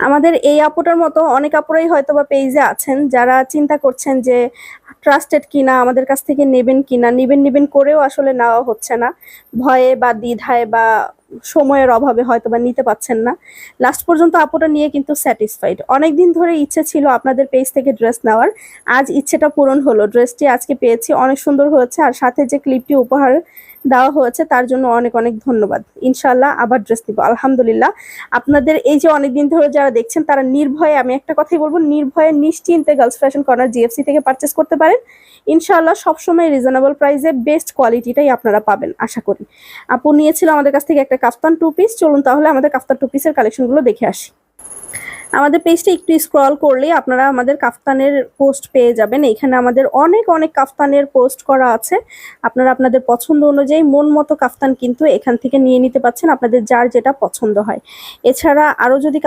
আমাদের এই আপুটার মতো অনেক আপুরাই হয়তোবা পেজে আছেন যারা চিন্তা করছেন যে ট্রাস্টেড কিনা, আমাদের কাছ থেকে নেবেন কিনা, নিবেন করেও আসলে নেওয়া হচ্ছে না, ভয়ে বা দ্বিধায় বা সময়ের অভাবে হয়তোবা নিতে পারছেন না। লাস্ট পর্যন্ত আপুটা নিয়ে কিন্তু স্যাটিসফাইড। অনেকদিন ধরে ইচ্ছে ছিল আপনাদের পেজ থেকে ড্রেস নেওয়ার, আজ ইচ্ছেটা পূরণ হলো। ড্রেসটি আজকে পেয়েছি, অনেক সুন্দর হয়েছে, আর সাথে যে ক্লিপটি উপহার দেওয়া হয়েছে তার জন্য অনেক অনেক ধন্যবাদ। ইনশাআল্লাহ আবার ড্রেস নিব আলহামদুলিল্লাহ। আপনাদের এই যে অনেকদিন ধরে যারা দেখছেন তারা নির্ভয়ে, আমি একটা কথাই বলবো, নির্ভয়ে নিশ্চিন্তে গার্লস ফ্যাশন কর্নার জিএফসি থেকে পারচেস করতে পারেন। ইনশাআল্লাহ সবসময় রিজনেবল প্রাইসে বেস্ট কোয়ালিটিটাই আপনারা পাবেন আশা করি। আপু নিয়েছিল আমাদের কাছ থেকে একটা কাফতান টু পিস। চলুন তাহলে আমাদের কাফতান টু পিসের কালেকশনগুলো দেখে আসি। আমাদের পেজটা একটু স্ক্রল করলেই আপনারা আমাদের কাফতানের পোস্ট পেয়ে যাবেন। এখানে আমাদের অনেক অনেক কাফতানের পোস্ট করা আছে। আপনারা আপনাদের পছন্দ অনুযায়ী মন মতো কাফতান কিন্তু এখান থেকে নিয়ে নিতে পারছেন, আপনাদের যার যেটা পছন্দ হয়। এছাড়া আরো যদি